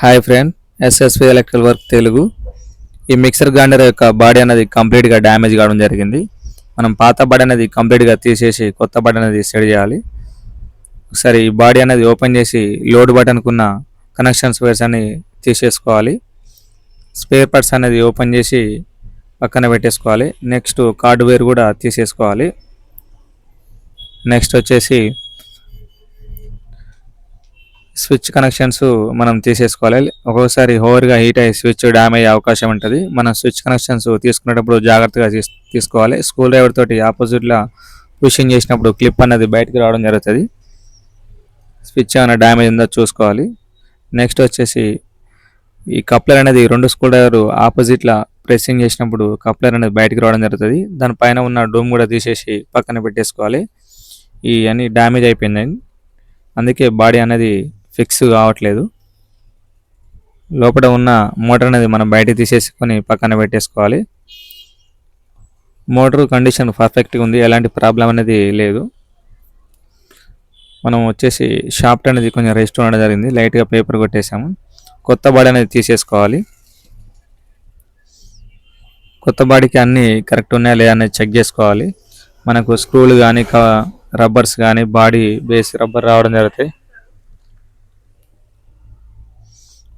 Hi friend, SSV electrical work Telugu. ఈ mixer grinder యొక్క body అనేది కంప్లీట్గా డ్యామేజ్ కావడం జరిగింది. మనం పాత బాడీ అనేది కంప్లీట్గా తీసేసి కొత్త బాడీ అనేది సెట్ చేయాలి. ఒకసారి ఈ బాడీ అనేది ఓపెన్ చేసి లోడ్ బటన్కున్న కనెక్షన్స్ వైర్స్ అన్ని తీసేసుకోవాలి. స్పేర్ పార్ట్స్ అనేది ఓపెన్ చేసి పక్కన పెట్టేసుకోవాలి. నెక్స్ట్ కార్డ్ వైర్ కూడా తీసేసుకోవాలి. నెక్స్ట్ వచ్చేసి స్విచ్ కనెక్షన్స్ మనం తీసేసుకోవాలి. ఒక్కొక్కసారి ఓవర్గా హీట్ అయ్యి స్విచ్ డ్యామ్ అయ్యే అవకాశం ఉంటుంది. మనం స్విచ్ కనెక్షన్స్ తీసుకునేటప్పుడు జాగ్రత్తగా తీసుకోవాలి. స్క్రూ డ్రైవర్ తోటి ఆపోజిట్లో పుషింగ్ చేసినప్పుడు క్లిప్ అనేది బయటకు రావడం జరుగుతుంది. స్విచ్ ఏమైనా డ్యామేజ్ ఉందో చూసుకోవాలి. నెక్స్ట్ వచ్చేసి ఈ కప్లర్ అనేది రెండు స్క్రూ డ్రైవర్ ఆపోజిట్లో ప్రెస్సింగ్ చేసినప్పుడు కప్లర్ అనేది బయటకు రావడం జరుగుతుంది. దానిపైన ఉన్న డూమ్ కూడా తీసేసి పక్కన పెట్టేసుకోవాలి. ఇవన్నీ డ్యామేజ్ అయిపోయింది, అందుకే బాడీ అనేది ఫిక్స్ కావట్లేదు. లోపల ఉన్న మోటార్ అనేది మనం బయట తీసేసుకొని పక్కన పెట్టేసుకోవాలి. మోటార్ కండిషన్ పర్ఫెక్ట్గా ఉంది, ఎలాంటి ప్రాబ్లం అనేది లేదు. మనం వచ్చేసి షాఫ్ట్ అనేది కొంచెం రెస్ట్ ఉండడం జరిగింది, లైట్గా పేపర్ కొట్టేసాము. కొత్త బాడీ అనేది తీసేసుకోవాలి. కొత్త బాడీకి అన్నీ కరెక్ట్ ఉన్నాయా లేదా అనేది చెక్ చేసుకోవాలి. మనకు స్క్రూలు కానీ రబ్బర్స్ కానీ బాడీ బేస్ రబ్బర్ రావడం జరుగుతాయి.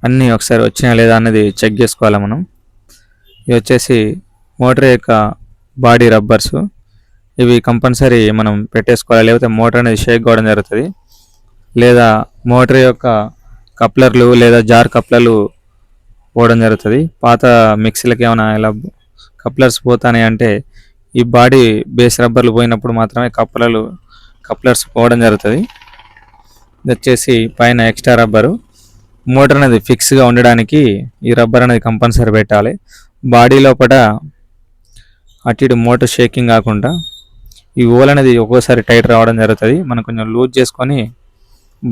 అన్నీ ఒకసారి వచ్చినా లేదా అనేది చెక్ చేసుకోవాలి మనం. ఇవి వచ్చేసి మోటార్ యొక్క బాడీ రబ్బర్స్, ఇవి కంపల్సరీ మనం పెట్టేసుకోవాలి, లేకపోతే మోటార్ అనేది షేక్ కావడం జరుగుతుంది. లేదా మోటార్ యొక్క కప్లర్లు లేదా జార్ కప్లర్లు పోవడం జరుగుతుంది. పాత మిక్సీలకి ఏమైనా ఇలా కప్లర్స్ పోతాయి అంటే ఈ బాడీ బేస్ రబ్బర్లు పోయినప్పుడు మాత్రమే కప్లర్స్ పోవడం జరుగుతుంది. ఇది వచ్చేసి పైన ఎక్స్ట్రా రబ్బరు. మోటార్ అనేది ఫిక్స్గా ఉండడానికి ఈ రబ్బర్ అనేది కంపల్సరీ పెట్టాలి. బాడీ లోపల అటు ఇటు మోటార్ షేకింగ్ కాకుండా ఈ ఓల్ అనేది ఒక్కోసారి టైట్ రావడం జరుగుతుంది. మనం కొంచెం లూజ్ చేసుకొని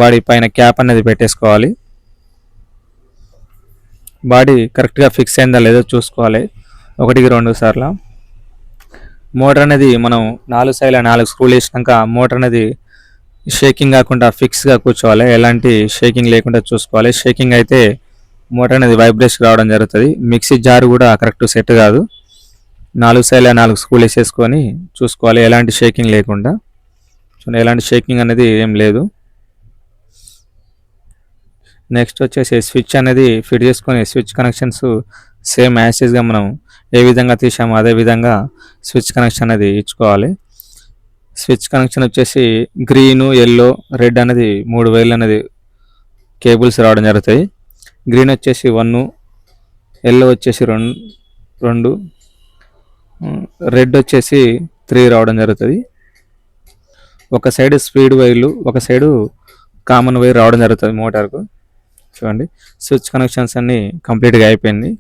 బాడీ పైన క్యాప్ అనేది పెట్టేసుకోవాలి. బాడీ కరెక్ట్గా ఫిక్స్ అయిందా లేదో చూసుకోవాలి 1-2 సార్లు. మోటార్ అనేది మనం 4 సైడ్ల 4 స్క్రూలు వేసినాక మోటార్ అనేది షేకింగ్ కాకుండా ఫిక్స్గా కూర్చోవాలి, ఎలాంటి షేకింగ్ లేకుండా చూసుకోవాలి. షేకింగ్ అయితే మోటార్ అనేది వైబ్రేషన్ రావడం జరుగుతుంది. మిక్సీ జార్ కూడా కరెక్ట్ సెట్ కాదు. 4 సైడ్ల 4 స్క్రూలు వేసేసుకొని చూసుకోవాలి, ఎలాంటి షేకింగ్ లేకుండా. ఎలాంటి షేకింగ్ అనేది ఏం లేదు. నెక్స్ట్ వచ్చేసి స్విచ్ అనేది ఫిట్ చేసుకొని స్విచ్ కనెక్షన్స్ సేమ్ యాసిస్గా మనం ఏ విధంగా తీసామో అదే విధంగా స్విచ్ కనెక్షన్ అనేది ఇచ్చుకోవాలి. స్విచ్ కనెక్షన్ వచ్చేసి గ్రీను, ఎల్లో, రెడ్ అనేది 3 వైర్లు అనేది కేబుల్స్ రావడం జరుగుతాయి. గ్రీన్ వచ్చేసి 1, ఎల్లో వచ్చేసి 2, రెడ్ వచ్చేసి 3 రావడం జరుగుతుంది. ఒక సైడ్ స్పీడ్ వైర్లు, ఒక సైడు కామన్ వైర్ రావడం జరుగుతుంది మోటార్కు. చూడండి, స్విచ్ కనెక్షన్స్ అన్నీ కంప్లీట్గా అయిపోయింది.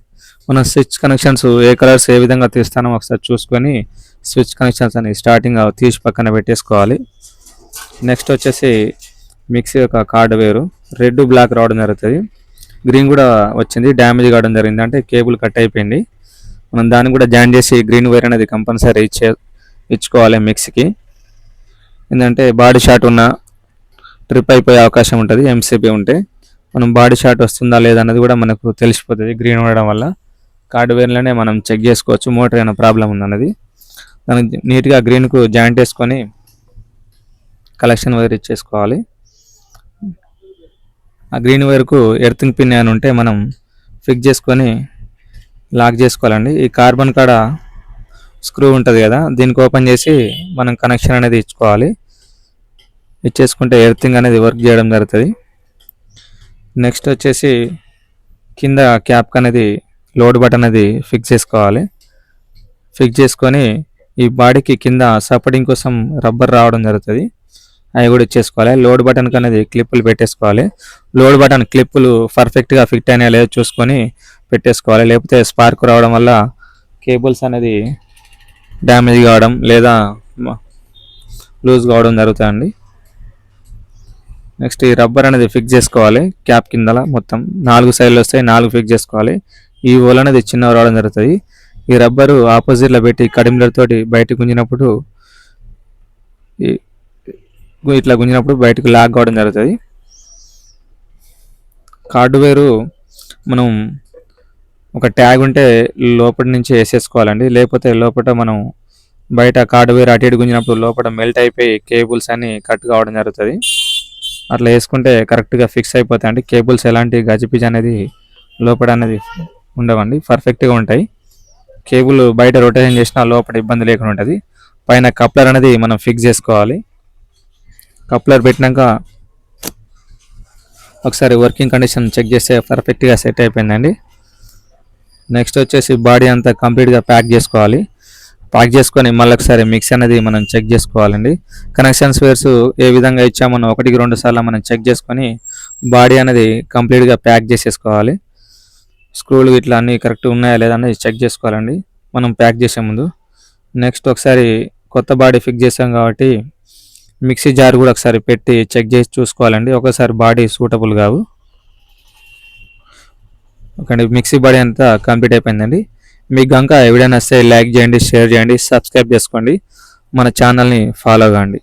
మనం స్విచ్ కనెక్షన్స్ ఏ కలర్స్ ఏ విధంగా తీస్తానో ఒకసారి చూసుకొని స్విచ్ కనెక్షన్స్ అని స్టార్టింగ్ తీసి పక్కన పెట్టేసుకోవాలి. నెక్స్ట్ వచ్చేసి మిక్సీ యొక్క కార్డ్ వేరు రెడ్, బ్లాక్ రావడం జరుగుతుంది. గ్రీన్ కూడా వచ్చింది, డ్యామేజ్ కావడం జరిగింది, అంటే కేబుల్ కట్ అయిపోయింది. మనం దాన్ని కూడా జాయిన్ చేసి గ్రీన్ వైర్ అనేది కంపల్సరీ ఇచ్చుకోవాలి మిక్సీకి. ఎందుకంటే బాడీ షార్ట్ ఉన్న ట్రిప్ అయిపోయే అవకాశం ఉంటుంది. ఎంసీబీ ఉంటే మనం బాడీ షార్ట్ వస్తుందా లేదా అన్నది కూడా మనకు తెలిసిపోతుంది. గ్రీన్ ఉండడం వల్ల కార్డ్ వేర్లోనే మనం చెక్ చేసుకోవచ్చు మోటార్ ఏమైనా ప్రాబ్లం ఉందన్నది. దానికి నీట్గా గ్రీన్కు జాయింట్ వేసుకొని కలెక్షన్ వైర్ ఇచ్చేసుకోవాలి. ఆ గ్రీన్ వైర్కు ఎర్తింగ్ పిన్ అని ఉంటే మనం ఫిక్స్ చేసుకొని లాక్ చేసుకోవాలండి. ఈ కార్బన్ కాడ స్క్రూ ఉంటుంది కదా, దీనికి ఓపెన్ చేసి మనం కనెక్షన్ అనేది ఇచ్చుకోవాలి. ఇచ్చేసుకుంటే ఎర్తింగ్ అనేది వర్క్ చేయడం జరుగుతుంది. నెక్స్ట్ వచ్చేసి కింద క్యాప్ అనేది లోడ్ బటన్ అనేది ఫిక్స్ చేసుకోవాలి. ఫిక్స్ చేసుకొని ఈ బాడీకి కింద సపోర్టింగ్ కోసం రబ్బర్ రావడం జరుగుతుంది, అవి కూడా ఇచ్చేసుకోవాలి. లోడ్ బటన్కి అనేది క్లిప్పులు పెట్టేసుకోవాలి. లోడ్ బటన్ క్లిప్పులు పర్ఫెక్ట్గా ఫిట్ అయినా లేదో చూసుకొని పెట్టేసుకోవాలి, లేకపోతే స్పార్క్ రావడం వల్ల కేబుల్స్ అనేది డ్యామేజ్ కావడం లేదా లూజ్ కావడం జరుగుతుందండి. నెక్స్ట్ ఈ రబ్బర్ అనేది ఫిక్స్ చేసుకోవాలి. క్యాప్ కింద మొత్తం 4 సైడ్లు వస్తాయి, 4 ఫిక్స్ చేసుకోవాలి. ఈ ఓల్ అనేది చిన్న రావడం జరుగుతుంది. ఈ రబ్బరు ఆపోజిట్లో పెట్టి కడిమిలర్ తోటి బయటకు గుంజినప్పుడు ఇట్లా గుంజినప్పుడు బయటకు లాగ్ కావడం జరుగుతుంది. కార్డు వేరు మనం ఒక ట్యాగ్ ఉంటే లోపల నుంచి వేసేసుకోవాలండి. లేకపోతే లోపల మనం బయట కార్డు వేర్ అటు ఇటు గుంజినప్పుడు లోపల మెల్ట్ అయిపోయి కేబుల్స్ అన్ని కట్ కావడం జరుగుతుంది. అట్లా వేసుకుంటే కరెక్ట్గా ఫిక్స్ అయిపోతాయండి. కేబుల్స్ ఎలాంటి గజిపిజి అనేది లోపల అనేది ఉండవండి, పర్ఫెక్ట్గా ఉంటాయి. కేబుల్ బయట రొటేషన్ చేసినా లోపల ఇబ్బంది లేకుండా ఉంటుంది. పైన కప్లర్ అనేది మనం ఫిక్స్ చేసుకోవాలి. కప్లర్ పెట్టినాక ఒకసారి వర్కింగ్ కండిషన్ చెక్ చేస్తే పర్ఫెక్ట్గా సెట్ అయిపోయిందండి. నెక్స్ట్ వచ్చేసి బాడీ అంతా కంప్లీట్గా ప్యాక్ చేసుకోవాలి. ప్యాక్ చేసుకొని మళ్ళీ ఒకసారి మిక్స్ అనేది మనం చెక్ చేసుకోవాలండి. కనెక్షన్స్ వేర్స్ ఏ విధంగా ఇచ్చామో 1-2 సార్లు మనం చెక్ చేసుకొని బాడీ అనేది కంప్లీట్గా ప్యాక్ చేసేసుకోవాలి. స్క్రూలు ఇట్లా అన్నీ కరెక్ట్ ఉన్నాయా లేదా అనేది చెక్ చేసుకోవాలండి మనం ప్యాక్ చేసే ముందు. నెక్స్ట్ ఒకసారి కొత్త బాడీ ఫిక్స్ చేసాం కాబట్టి మిక్సీ జార్ కూడా ఒకసారి పెట్టి చెక్ చేసి చూసుకోవాలండి. ఒకసారి బాడీ సూటబుల్ కావు. ఓకే, మిక్సీ బాడీ అంతా కంప్లీట్ అయిపోయిందండి. మీకు కనుక ఎవిడెన్స్ వస్తే లైక్ చేయండి, షేర్ చేయండి, సబ్స్క్రైబ్ చేసుకోండి, మన ఛానల్ని ఫాలో కాండి.